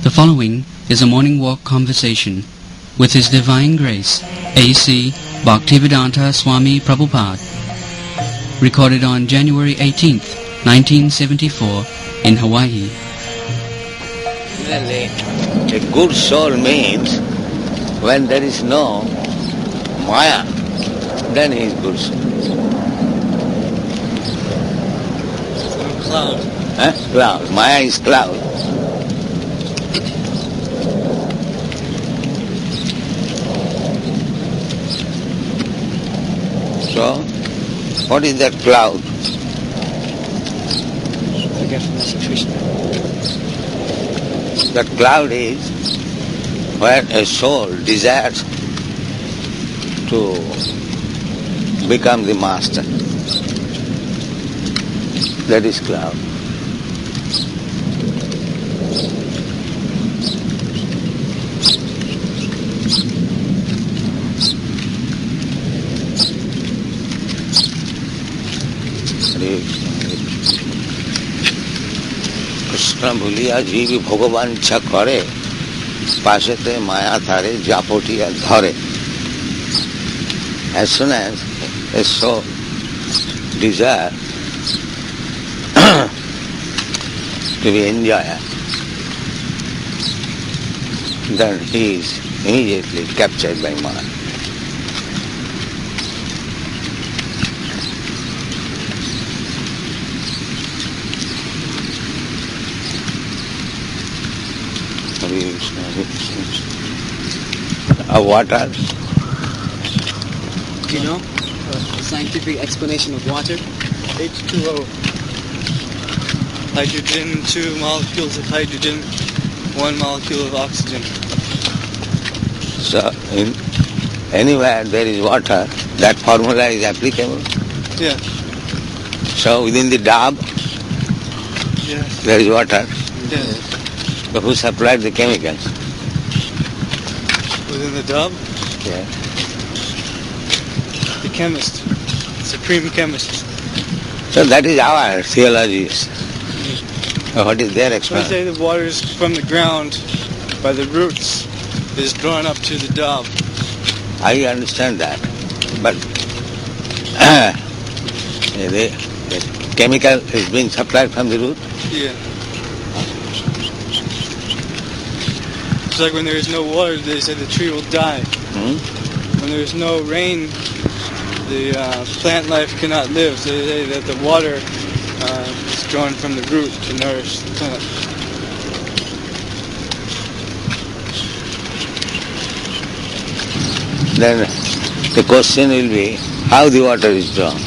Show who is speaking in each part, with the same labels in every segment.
Speaker 1: The following is a morning walk conversation with His Divine Grace, A.C. Bhaktivedanta Swami Prabhupada, recorded on January 18th, 1974, in Hawaii.
Speaker 2: A good soul means when there is no Maya, then he is good soul.
Speaker 3: Cloud.
Speaker 2: Cloud. Maya is cloud. So, what is that cloud? That cloud is where a soul desires to become the master. That is cloud. Krishna भूलिया जीव भगवान इच्छा करे पाशेते माया थारे जापोटिया धरे. As soon as a soul desire to be enjoyer, then he is immediately captured by Maya. Water.
Speaker 3: Do you know the scientific explanation of water? H2O. Hydrogen, 2 molecules of hydrogen, 1 molecule of oxygen.
Speaker 2: So, anywhere there is water, that formula is applicable?
Speaker 3: Yeah.
Speaker 2: So, within the dab,
Speaker 3: Yes.
Speaker 2: there is water.
Speaker 3: Yes.
Speaker 2: So, who supplied the chemicals?
Speaker 3: Within the dub?
Speaker 2: Yeah.
Speaker 3: The chemist. Supreme chemist.
Speaker 2: So, that is our theology. What is their
Speaker 3: I
Speaker 2: explanation?
Speaker 3: say the water is from the ground by the roots is drawn up to the dab.
Speaker 2: I understand that. But the chemical is being supplied from the root?
Speaker 3: Yeah. It's like when there is no water, they say the tree will die. When there is no rain, the plant life cannot live. So they say that the water is drawn from the root to nourish the plant.
Speaker 2: Then the question will be, how the water is drawn?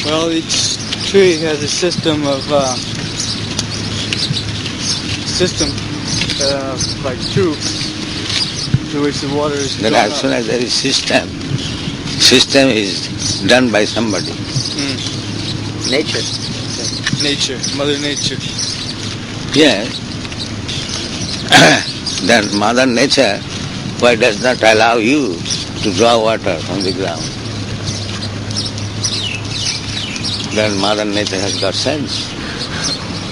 Speaker 3: Well, each tree has a system of like tubes through which the water is
Speaker 2: Then
Speaker 3: drawn
Speaker 2: as soon
Speaker 3: up.
Speaker 2: as there is system is done by somebody.
Speaker 1: Nature.
Speaker 3: Nature, Mother Nature.
Speaker 2: Yes. Then Mother Nature, why does not allow you to draw water from the ground? Then Mother Nature has got sense.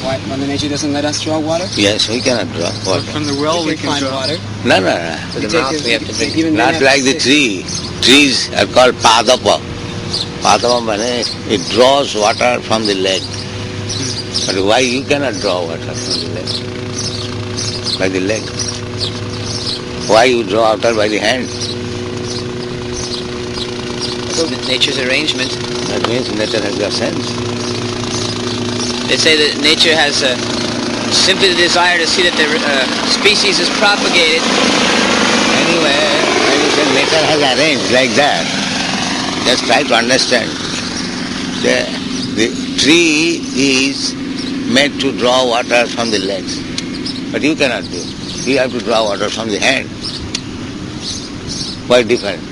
Speaker 1: Why Mother Nature doesn't let us draw water?
Speaker 2: Yes, we cannot draw water.
Speaker 3: From the well we can
Speaker 1: find
Speaker 3: draw.
Speaker 1: water.
Speaker 2: No.
Speaker 1: For the mouth we have to drink. Even
Speaker 2: Not like the tree. Trees are called padapa. Padapa means it draws water from the leg. But why you cannot draw water from the leg? By the leg. Why you draw water by the hand?
Speaker 4: So nature's arrangement.
Speaker 2: That means nature has got sense.
Speaker 4: They say that nature has simply the desire to see that the species is propagated.
Speaker 2: Anyway, when you say nature has arranged like that, just try to understand. The tree is made to draw water from the legs. But you cannot do. You have to draw water from the hand. Quite different.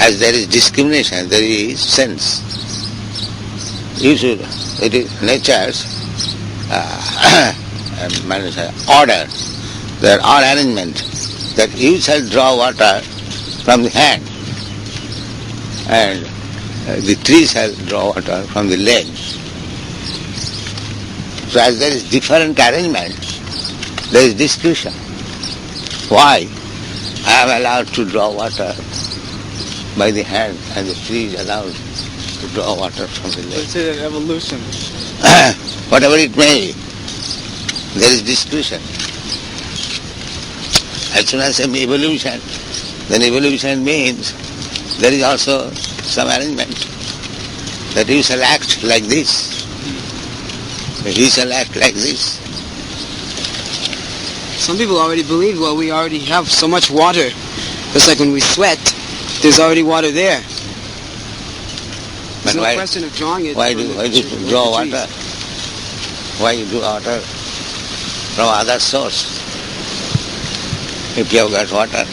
Speaker 2: As there is discrimination, there is sense. You should, it is nature's order, their arrangement, that you shall draw water from the hand and the tree shall draw water from the legs. So as there is different arrangements, there is discussion. Why I am allowed to draw water by the hand and the tree is allowed to draw water from the
Speaker 3: Let's
Speaker 2: lake?
Speaker 3: say that evolution.
Speaker 2: Whatever it may be, there is discussion. As soon as I say evolution, then evolution means there is also some arrangement that you shall act like this, he shall act like this.
Speaker 5: Some people already believe, well, we already have so much water. Just like when we sweat, there's already water there.
Speaker 2: But
Speaker 5: There's no
Speaker 2: why,
Speaker 5: question of drawing it.
Speaker 2: why do you draw water? Why you do water from other source? If you have got water,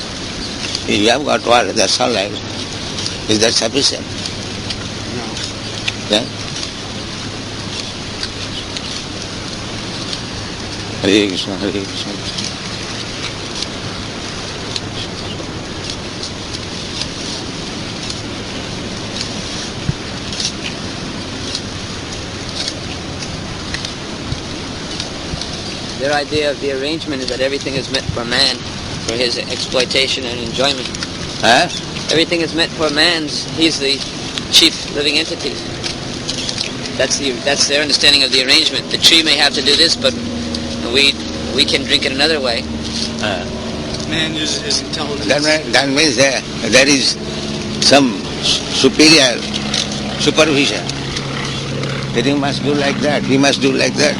Speaker 2: if you have got water, that's all right. Is that sufficient?
Speaker 5: No.
Speaker 2: Yeah? Hare Krishna, Hare Krishna.
Speaker 4: Their idea of the arrangement is that everything is meant for man, for his exploitation and enjoyment.
Speaker 2: Huh?
Speaker 4: Everything is meant for man's. He's the chief living entity. That's their understanding of the arrangement. The tree may have to do this, but we can drink it another way.
Speaker 3: Man uses his intelligence.
Speaker 2: That means there is some superior supervision. That he must do like that, he must do like that.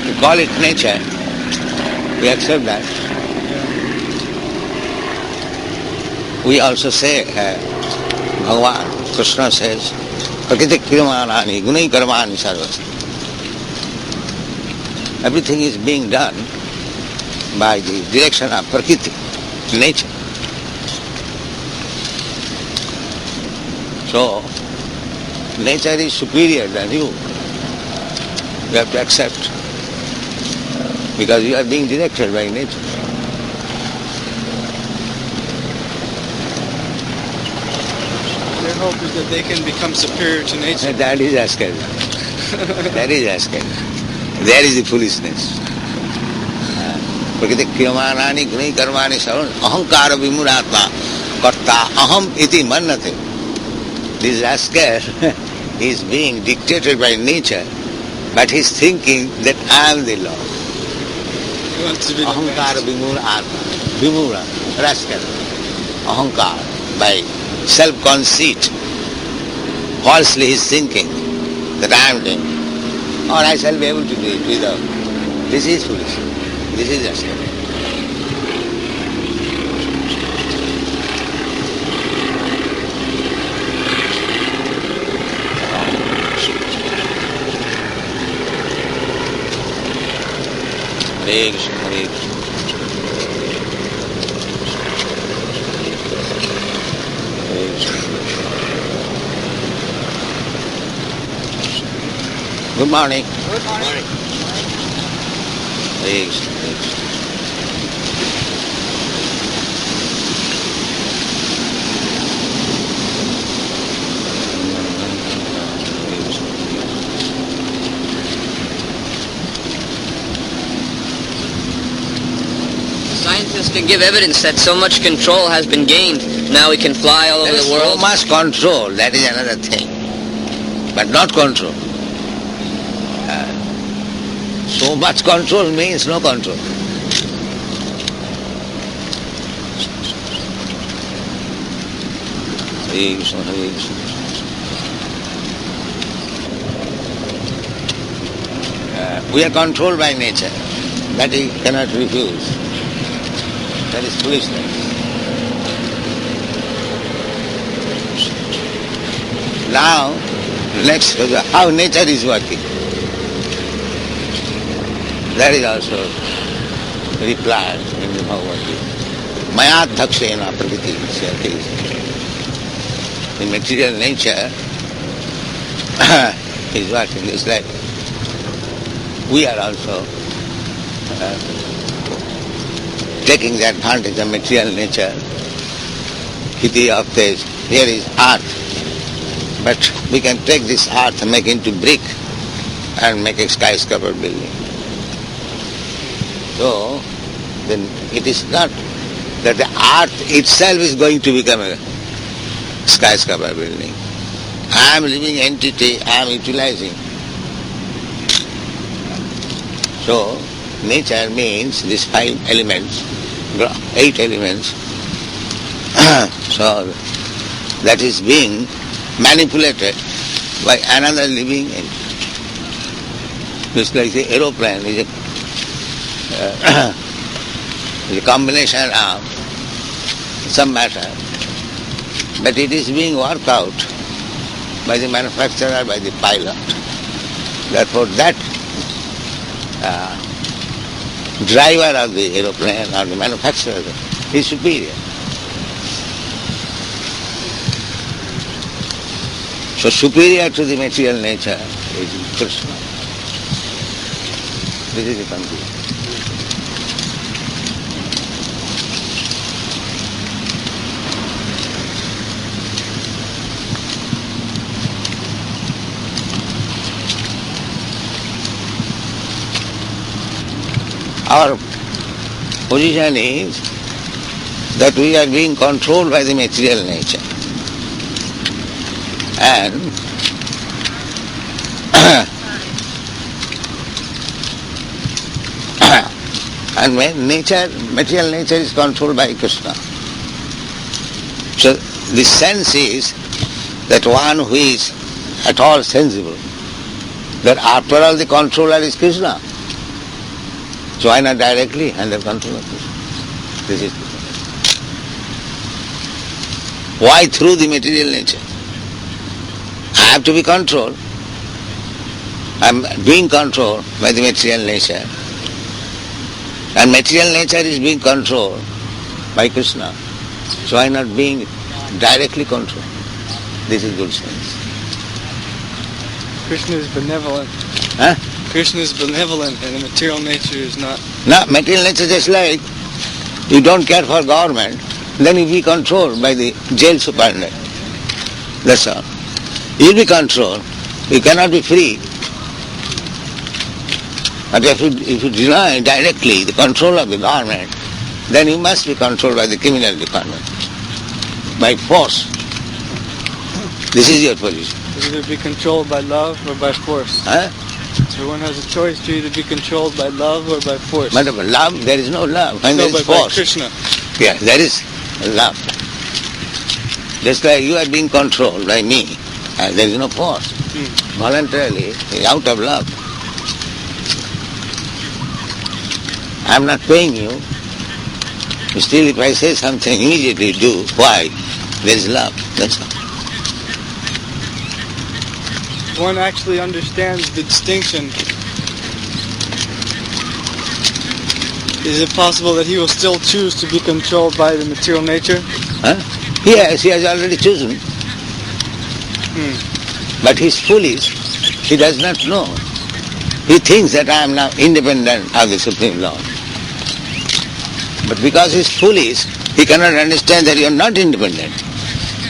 Speaker 2: We call it nature. We accept that. We also say, Bhagavan, Krishna says, Prakriti Kriyamanani, Gunai Karmani Sarvasi. Everything is being done by the direction of Prakriti, nature. So, nature is superior than you. You have to accept. Because you are being directed by nature.
Speaker 3: Their hope is that they can become superior to nature.
Speaker 2: That is asking. That is asking. There is the foolishness. Prakriti kriyamanani gunai karmani sarvan ahankara vimuratma karta aham iti mannate. This rascal is being dictated by nature, but he is thinking that I am the Lord.
Speaker 3: He wants to be the
Speaker 2: Ahankara
Speaker 3: master.
Speaker 2: vimura, rascal. Ahankara, by self-conceit, falsely he is thinking that I am doing, or I shall be able to do it without. This is foolish. This is rascal. Hare Krishna, Hare Krishna. Hare Krishna. Good morning.
Speaker 5: Good morning.
Speaker 2: Hare Krishna, Hare Krishna.
Speaker 4: Scientists can give evidence that so much control has been gained. Now we can fly all over
Speaker 2: There is
Speaker 4: the world.
Speaker 2: so much control, that is another thing. But not control. So much control means no control. Hare Krishna, Hare Krishna. We are controlled by nature. That we cannot refuse. That is foolishness. Now, next, how nature is working. That is also replied in the Bhagavad Gita. Maya dhakshena prakriti says. In material nature is working. It's like we are also taking the advantage of material nature. Kiti of this, here is earth. But we can take this earth and make into brick and make a skyscraper building. So, then it is not that the earth itself is going to become a skyscraper building. I am living entity, I am utilizing. So, nature means these 5 elements, 8 elements. So, that is being manipulated by another living entity. Just like the aeroplane is a combination of some matter, but it is being worked out by the manufacturer, by the pilot. Therefore, that driver of the aeroplane or the manufacturer is superior. So superior to the material nature is Krishna. This is the conclusion. Our position is that we are being controlled by the material nature. And when material nature is controlled by Krishna. So the sense is that one who is at all sensible, that after all the controller is Krishna. So why not directly under control of Krishna? This is why through the material nature? I have to be controlled. I am being controlled by the material nature. And material nature is being controlled by Krishna. So why not being directly controlled? This is good sense.
Speaker 3: Krishna is benevolent.
Speaker 2: Huh?
Speaker 3: Krishna is benevolent and the material nature is not.
Speaker 2: No, material nature is just like you don't care for government, then you be controlled by the jail superintendent. That's all. You be controlled. You cannot be free. But if you deny directly the control of the government, then you must be controlled by the criminal department, by force. This is your position.
Speaker 3: Either be controlled by love or by force.
Speaker 2: Huh?
Speaker 3: So one has a choice to either be controlled by love or by force.
Speaker 2: But love, there is no love. When there is
Speaker 3: by
Speaker 2: force.
Speaker 3: Krishna.
Speaker 2: Yeah, there is love. Just like you are being controlled by me, there is no force. Voluntarily, out of love. I am not paying you. Still, if I say something, immediately do. Why? There is love. That's all.
Speaker 3: One actually understands the distinction. Is it possible that he will still choose to be controlled by the material nature?
Speaker 2: Huh? Yes, he has already chosen. But he is foolish. He does not know. He thinks that I am now independent of the Supreme Lord. But because he is foolish, he cannot understand that you are not independent.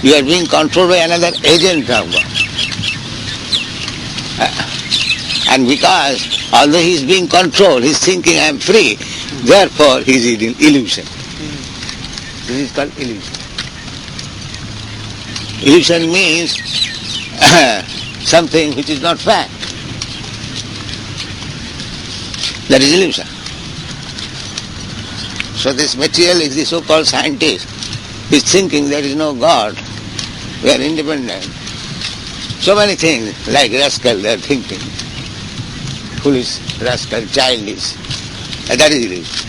Speaker 2: You are being controlled by another agent of God. And because, although he is being controlled, he is thinking I am free, therefore he is in illusion. This is called illusion. Illusion means something which is not fact. That is illusion. So this material is the so-called scientist. He is thinking there is no God. We are independent. So many things, like rascal, they are thinking. Foolish, rascal, childish. And that is illusion.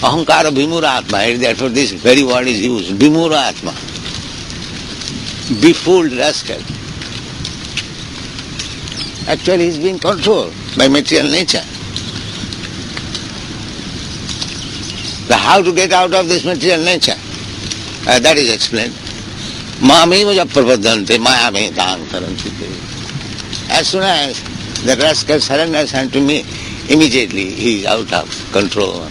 Speaker 2: Ahankara Bhimura Atma, therefore this very word is used. Bhimura Atma. Befooled rascal. Actually he is being controlled by material nature. So how to get out of this material nature? That is explained. Mameva Prabhupada Mayame Tang Taranti. As soon as the rascal surrenders unto me, immediately he is out of control.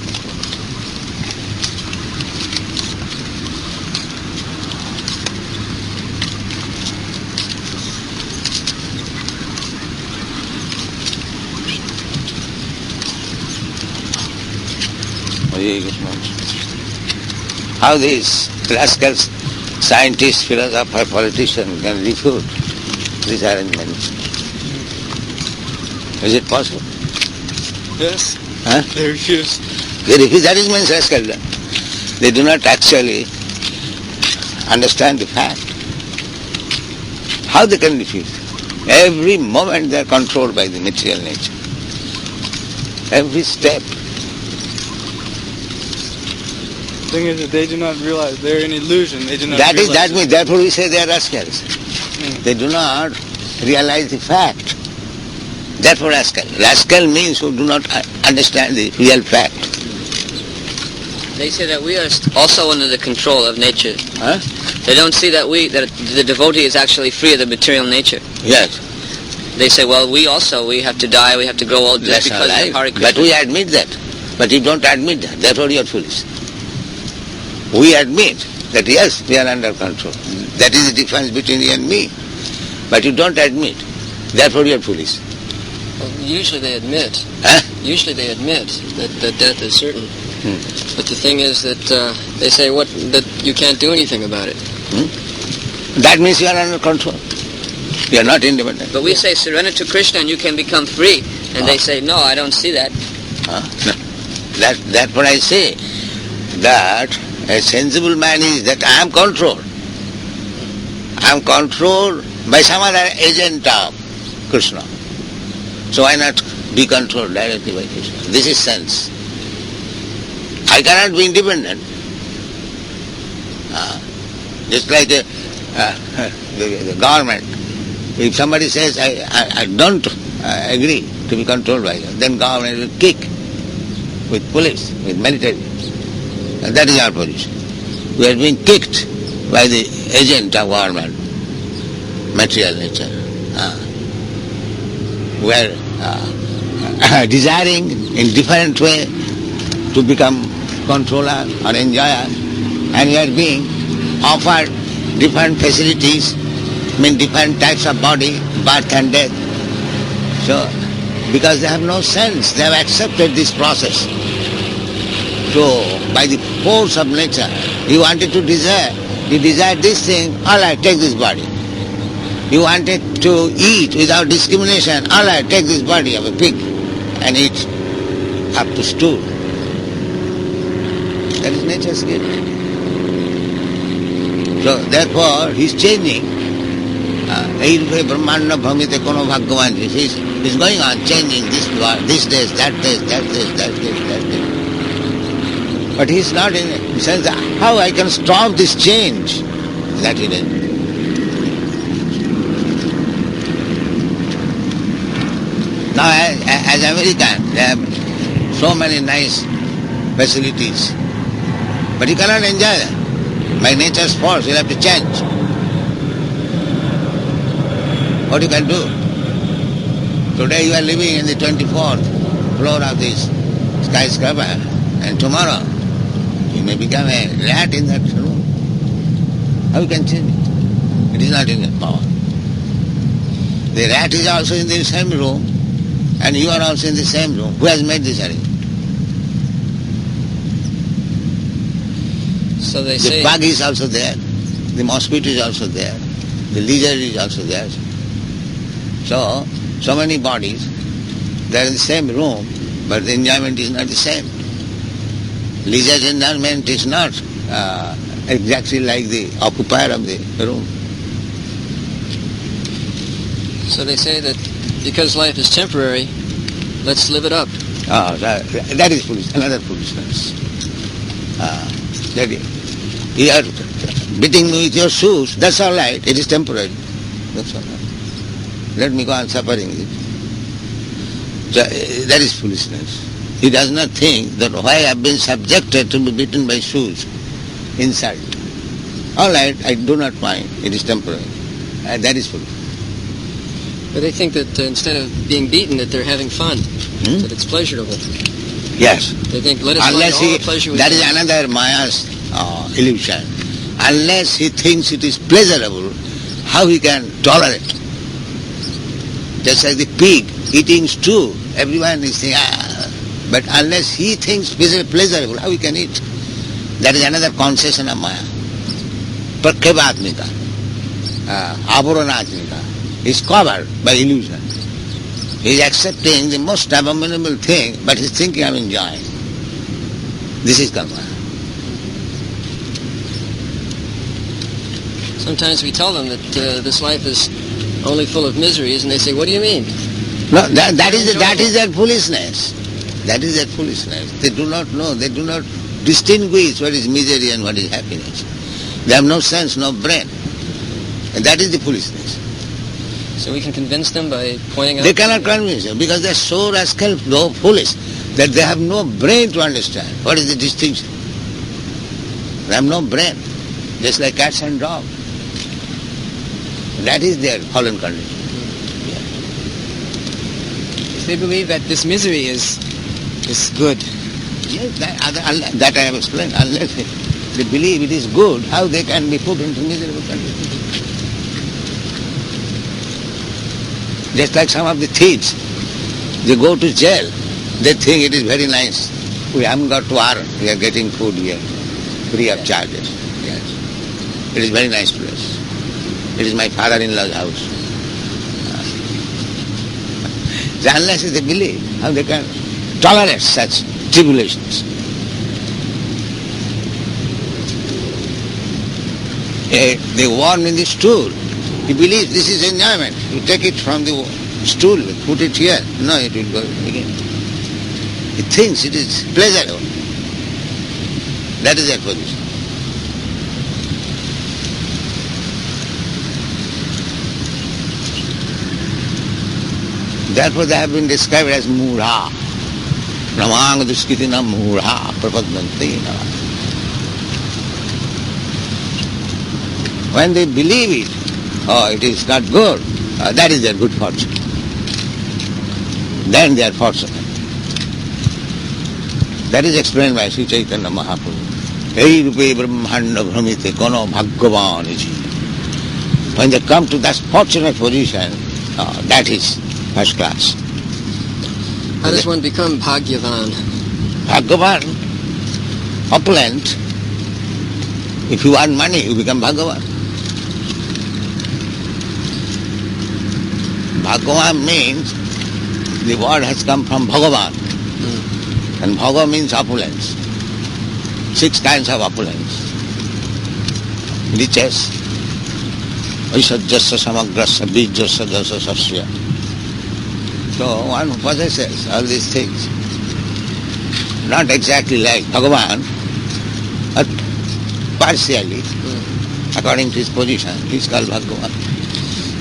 Speaker 2: How these rascals, scientists, philosophers, politicians can refute these arrangements? Is it possible?
Speaker 3: Yes.
Speaker 2: Huh?
Speaker 3: They refuse.
Speaker 2: They refuse. That is means rascal. They do not actually understand the fact. How they can refuse? Every moment they are controlled by the material nature. Every step.
Speaker 3: The thing is that they do not realize they're an illusion. They do not
Speaker 2: That
Speaker 3: realize
Speaker 2: means, therefore we say they are rascals. They do not realize the fact. Therefore rascal. Rascal means who do not understand the real fact.
Speaker 4: They say that we are also under the control of nature.
Speaker 2: Huh?
Speaker 4: They don't see that the devotee is actually free of the material nature.
Speaker 2: Yes.
Speaker 4: They say, well, we have to die, we have to grow old just because of Hare Krishna.
Speaker 2: But we admit that. But you don't admit that. Therefore you are foolish. We admit that yes, we are under control. That is the difference between you and me. But you don't admit. Therefore you are foolish.
Speaker 6: Well, usually they admit.
Speaker 2: Huh?
Speaker 6: Usually they admit that death is certain. But the thing is that they say that you can't do anything about it.
Speaker 2: That means you are under control. You are not independent.
Speaker 4: But we say surrender to Krishna and you can become free. And they say, no, I don't see that.
Speaker 2: No. That's what I say. That a sensible man is that I am controlled. I am controlled by some other agent of Krishna. So why not be controlled directly by Krishna? This is sense. I cannot be independent. Just like the government. If somebody says, I don't agree to be controlled by you, then government will kick with police, with military. And that is our position. We are being kicked by the agent of government, material nature. We are desiring in different way to become controller or enjoyer, and we are being offered different facilities, different types of body, birth and death. So, because they have no sense, they have accepted this process. So, by the force of nature, you wanted to desire, you desired this thing, all right, take this body. You wanted to eat without discrimination, all right, take this body of a pig and eat up to stool. That is nature's gift. So therefore he is changing. He's going on changing this days, that days, that days, that days, that days. But he is not in the sense that how I can stop this change. That he did. Now as American, they have so many nice facilities. But you cannot enjoy them. By nature's force, you'll have to change. What you can do? Today you are living in the 24th floor of this skyscraper, and tomorrow you may become a rat in that room. How you can change it? It is not in your power. The rat is also in the same room, and you are also in the same room. Who has made this arrangement?
Speaker 6: So they say
Speaker 2: the bug is also there, the mosquito is also there, the lizard is also there. So many bodies, they are in the same room, but the enjoyment is not the same. Lizard's enjoyment is not exactly like the occupier of the room.
Speaker 6: So they say that because life is temporary, let's live it up.
Speaker 2: That is foolish, another foolishness. That you are beating me with your shoes, that's all right, it is temporary. That's all right. Let me go on suffering it. So that is foolishness. He does not think that why I have been subjected to be beaten by shoes, insult. All right, I do not mind, it is temporary. That is foolish.
Speaker 6: But they think that instead of being beaten, that they're having fun, that it's pleasurable.
Speaker 2: Yes.
Speaker 6: They think, let us find all the pleasure we
Speaker 2: that
Speaker 6: can.
Speaker 2: is another Maya's illusion. Unless he thinks it is pleasurable, how he can tolerate? Just like the pig eating stew, everyone is saying, But unless he thinks pleasurable, how he can eat? That is another concession of Maya. Prakhevatmika, avaranatmika, is covered by illusion. He is accepting the most abominable thing, but he is thinking I am enjoying. This is karma.
Speaker 6: Sometimes we tell them that this life is only full of miseries, and they say, what do you mean?
Speaker 2: No, that is their foolishness. That is their foolishness. They do not know, they do not distinguish what is misery and what is happiness. They have no sense, no brain. And that is the foolishness.
Speaker 6: So we can convince them by pointing out...
Speaker 2: They cannot convince them because they are so rascal, so foolish, that they have no brain to understand what is the distinction. They have no brain, just like cats and dogs. That is their fallen condition.
Speaker 5: They believe that this misery is good.
Speaker 2: Yes, that I have explained. Unless they believe it is good, how they can be put into miserable condition? Just like some of the thieves, they go to jail, they think it is very nice. We haven't got to earn, we are getting food here, free of charges. Yes. It is very nice place. It is my father-in-law's house. So unless they believe, how they can tolerate such tribulations? They warm in the stool. He believes this is enjoyment. You take it from the stool, put it here. No, it will go again. He thinks it is pleasurable. That is their position. Therefore they have been described as mudha. Namang duskitina mudha prapadantina. When they believe it, it is not good, that is their good fortune. Then they are fortunate. That is explained by Sri Chaitanya Mahaprabhu. Ei rupe brahmanda bhramite kono bhagavan iji. When they come to that fortunate position, that is first class.
Speaker 6: How does one become Bhagyavan?
Speaker 2: Bhagavan, opulent. If you earn money, you become Bhagavan. Bhagavan means the word has come from Bhagavan. And Bhagavan means opulence. 6 kinds of opulence. Riches. Aishajyasya samagrasya bijyasya dasya sasya. So one who possesses all these things, not exactly like Bhagavan, but partially, according to his position, he is called Bhagavan.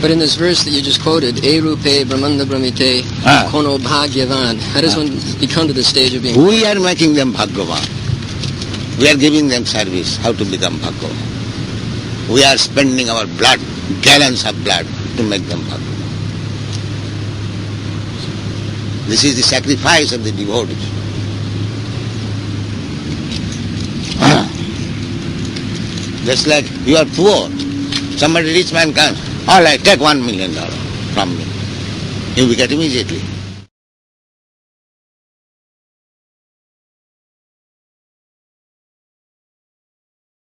Speaker 6: But in this verse that you just quoted, E rupe brahmanda brahmite kono bhagyavan, how does one become to the stage of being...
Speaker 2: We are making them Bhagavan. We are giving them service, how to become Bhagavan. We are spending our blood, gallons of blood, to make them Bhagavan. This is the sacrifice of the devotees. Just like you are poor, somebody rich man comes, all right, take $1 million from me. You will get immediately.